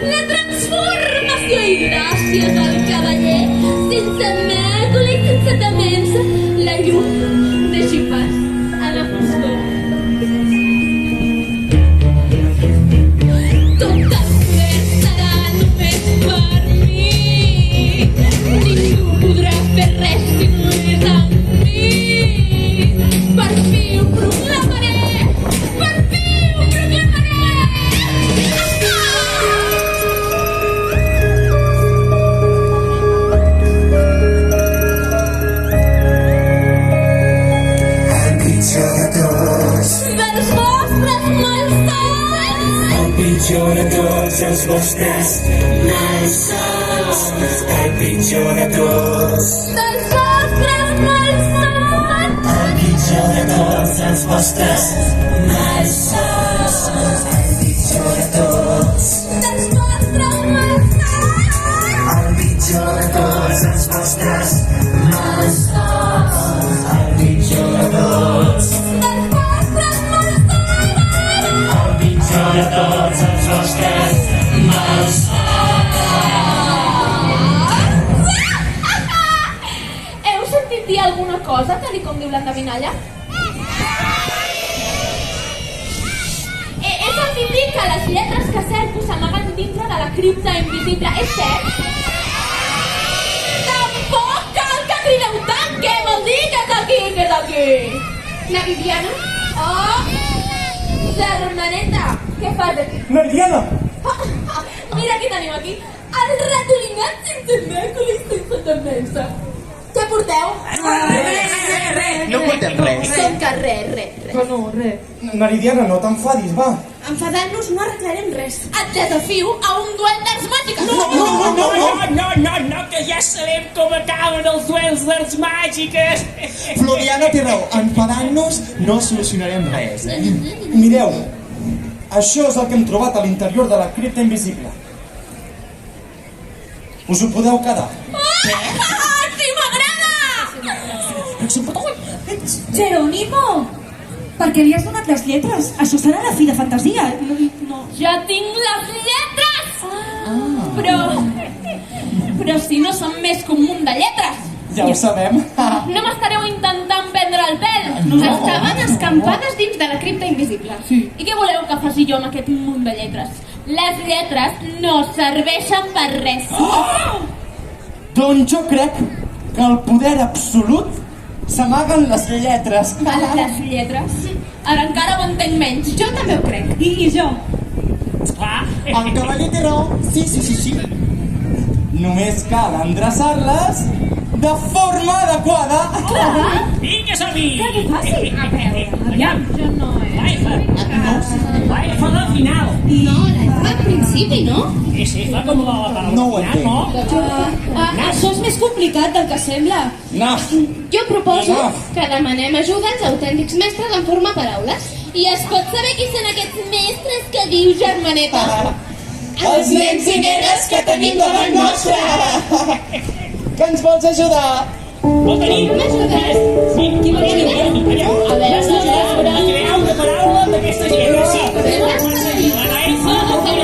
la transformació i gràcia del cavaller, sense mèdula i sense temença, la llum deixi pas a la foscor. Tot el poder serà només per mi, ningú podrà fer res si no és amb mi. Per fi ho proclamaré, per fi ho proclamaré. El pitjor de tots, Dels vostres malsons, el pitjor de tots els vostres malsons, el pitjor de tots, dels vostres malsons, el pitjor de tots els vostres malsons, el pitjor de tots, dels vostres malsons, el pitjor de tots els vostres malsons, el pitjor de tots, dels vostres malsons. el pitjor de tots els vostres malsons. Heu sentit dir alguna cosa, tal com diu l'endevinalla? He sentit dir que les lletres que cerco s'amaguen dintre de la cripta invisible. És cert? Tampoc cal que crideu tant, que vol dir que és aquí, que és aquí. La Viviana? Oh, germaneta, què fas aquí? Meridiana! Mira qui tenim aquí, el ratolinat sense mècula i sense temença. Què porteu? No portem res. Com que res. Que no, res. Meridiana, no t'enfadis, va. Enfadant-nos no arreglarem res. Et desafio a un duel d'arts màgiques. No, que ja sabem com acaben els duels d'arts màgiques. Floriana té raó, enfadant-nos no solucionarem res, eh? Mireu, això és el que hem trobat a l'interior de la cripta invisible. Us ho podeu quedar? Sí, m'agrada! Jerónimo! Per què li has donat les lletres? Això serà la fi de fantasia. No. Ja tinc les lletres! Però si no són més que un munt de lletres. Ja ho sabem. No m'estareu intentant prendre el pèl? Estaven escampades dins de la cripta invisible. Sí. I què voleu que faci jo amb aquest munt de lletres? Les lletres no serveixen per res. Doncs jo crec que el poder absolut s'amaga en les lletres. Les lletres? Ara encara ho entenc menys. Jo també ho crec. I jo? Clar. El cavaller té raó. Sí. Només cal endreçar-les de forma adequada. Vinga, som-hi. Que fàcil. Aviam. Jo no, La F fa la final. No, al principi, no? Sí, fa com la paraula No ho final, no? Això és més complicat del que sembla. No. Jo proposo No. que demanem ajuda als autèntics mestres en formar paraules. I es pot saber qui són aquests mestres que diu germaneta? Els nens i nenes que tenim davant nostre! Que ens vols ajudar? Ho tenim. Sí, qui vol ajudar? A veure, A crear una paraula d'aquesta gent. Sí. La F no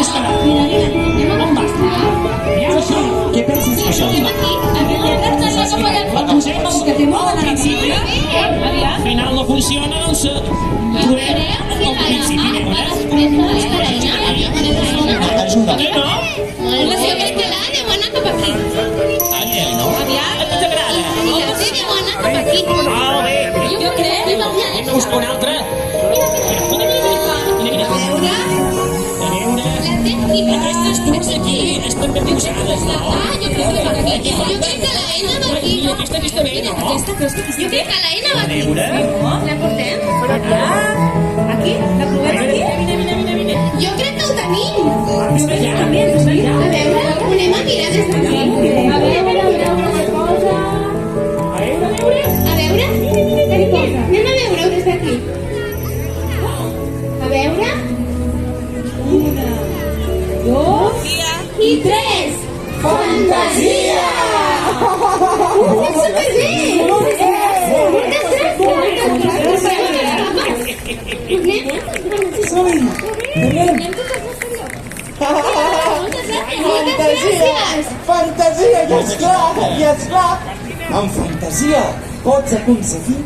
estarà. On vas? Aviam això. Què penses que això? La posem al principi. Al final no funciona, doncs provem al principi. Ajuda. Aquí no? La seva estelada deu anar cap aquí. No? A tu t'agrada? I la C deu anar cap aquí. Molt bé. Jo crec. Busca una altra. Mira. A veure. Aquesta és tu, aquí. És per petiusades, no? Jo crec que va aquí. Jo crec que la N va aquí. I aquesta bé, no? Jo crec que la N va A aquí. veure. La portem? Aquí? La provem aquí? Vine. Jo crec que ho tenim. Està allà. A veure, ho anem a mirar des d'aquí. A veure. A veure? Anem a veure-ho des d'aquí. A veure? 1, 2 i 3. Fantasia! Ho fem superbé! Moltes gràcies! Anem? Anem tots els dos. Moltes Fantasia, i esclar, amb fantasia pots aconseguir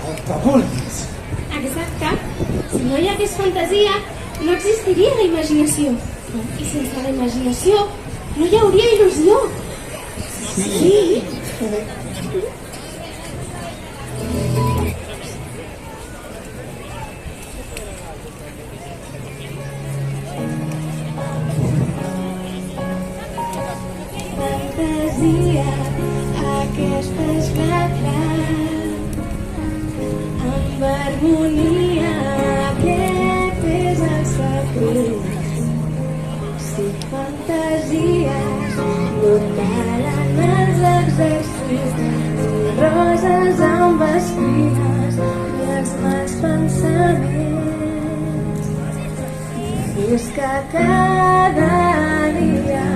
el que vulguis. Exacte. Si no hi hagués fantasia, no existiria la imaginació. I sense la imaginació no hi hauria il·lusió. Sí. Fantasia, aquesta és la clau. Amb harmonia, aquest és el secret. Si fantasies no calen els exercicis, roses amb espines i els mals pensaments. Fes que cada dia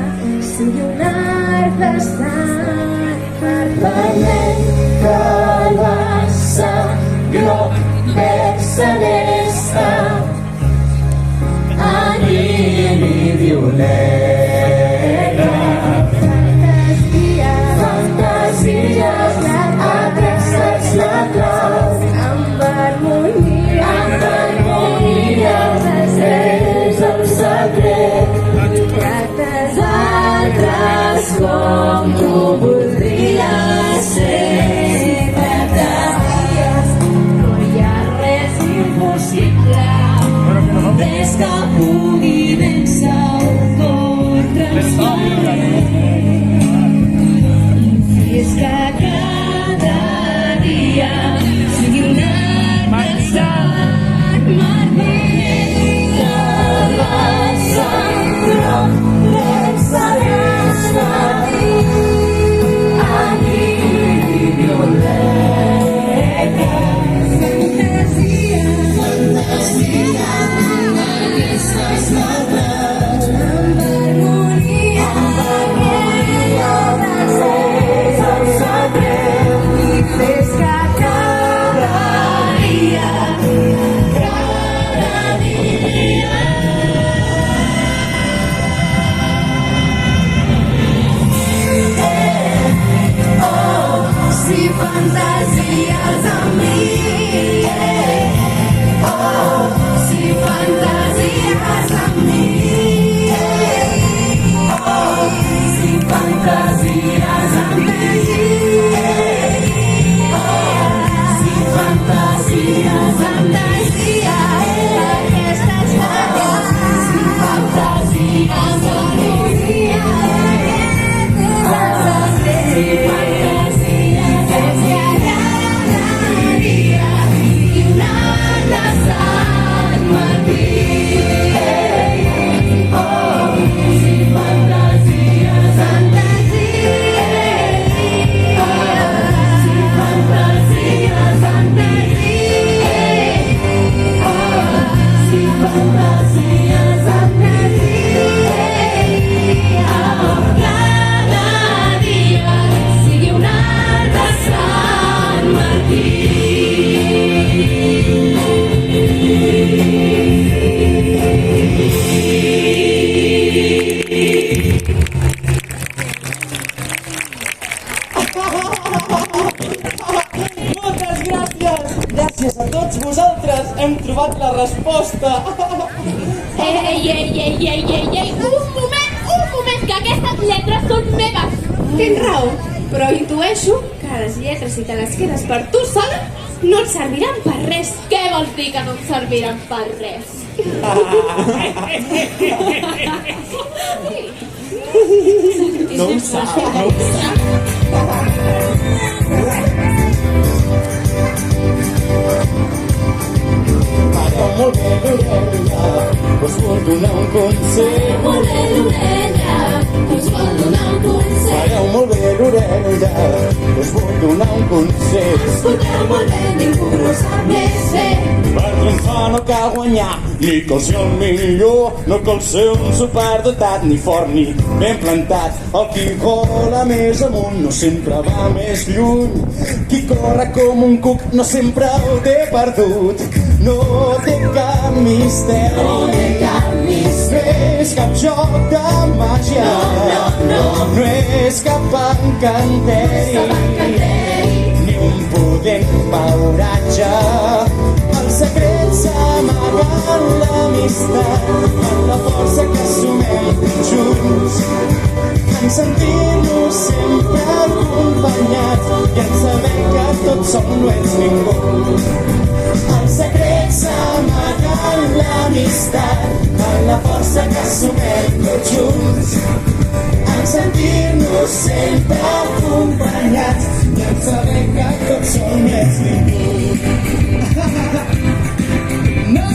sigui un art d'estar vermell, calassa, groc, verd, celeste, anem i violeta. Fantasies, aquesta és la clau. Amb harmonia, és el secret. Tractes altres com tu voldries ser. Fantasies, no hi ha res impossible. Des que pugui vèncer un cor transparent. Fes que cada dia sigui un art d'estar vermell, calassa, groc, verd, celeste, anem i violeta. Fantasia, aquesta és la clau. Amb harmonia, és el secret. I fes que cada dia, si fantasies amb mi, si fantasies amb mi, si fantasies amb mi, si fantasies amb fantasia, aquesta és la clau. Si fantasies amb harmonia, si fantasies és que cada dia i un art de Sant Martí. Si fantasies amb si fantasies amb si fantasies amb cada dia sigui un art de Sant Martí. Moltes gràcies! Gràcies a tots vosaltres hem trobat la resposta. Ei, un moment, que aquestes lletres són meves. Tens raó, però intueixo que les lletres, si te les quedes per tu sola, no et serviran per res. Què vols dir que no et serviran per res? No ho sap. Molt bé, l'orella, us vol donar un consell. Molt bé, l'orella, us vol donar un consell. Fareu molt bé, l'orella, us vol donar un consell. Escolteu molt bé, ningú no sap més bé. Per triomfar no cal guanyar, ni cal ser el millor, no cal ser un superdotat, ni fort ni ben plantat. El qui vola més amunt no sempre va més lluny. Qui corre com un cuc no sempre ho té perdut. No té cap misteri, no té cap misteri. és cap joc de màgia, no és cap encanteri, ni un pudent beuratge. El secret s'amaga en l'amistat, en la força que assumem junts, en sentir-nos sempre acompanyats i en saber que tots som no ets ningú. El secret s'amaga en l'amistat, en la força que assumem tots junts, en sentir-nos sempre acompanyats i en saber que tots som no ets ningú. No.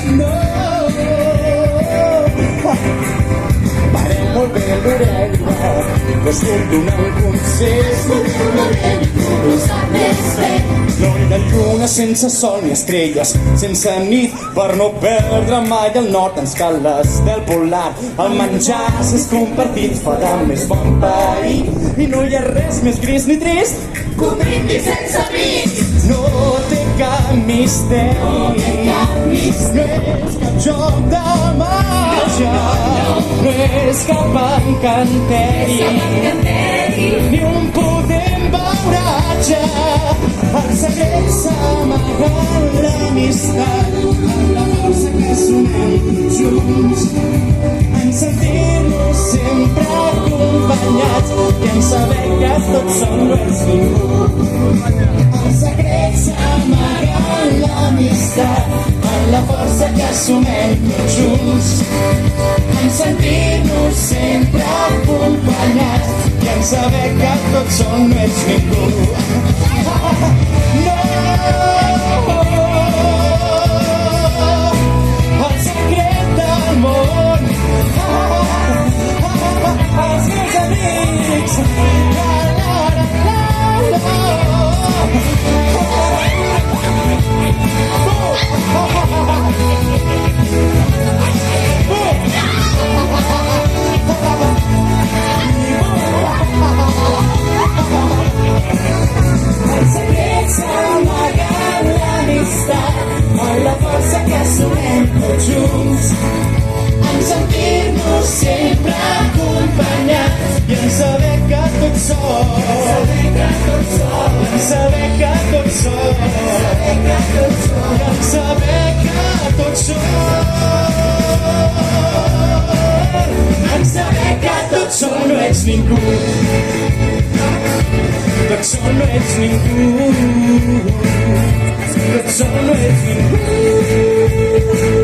Parem molt bé l'orella, que surt donant consells. No hi ha lluna sense sol ni estrelles, sense nit per no perdre mai el nord. Ens cal l'estel polar, el menjar és compartit, farà més bon pair. I no hi ha res més gris ni trist que un brindis sense amics. no té cap misteri, no és cap joc de màgia, no és cap encanteri, ni un potent beuratge. El secret s'amaga en l'amistat, en la força que assumem junts, en sentir-nos sempre acompanyats i en saber que tots som no ets ningú. El secret s'amaga en l'amistat, en la força que assumem tots junts, en sentir-nos sempre acompanyats i en saber que tots som no ets ningú. No! El secret del món, els meus amics, el secret s'amaga en l'amistat, en la força que assumem tots junts, en sentir-nos sempre acompanyats i en saber que tots som, en saber que tots som, i en saber que tots som, en saber que tots som no ets ningú. Tots som no ets ningú, tots som no ets ningú.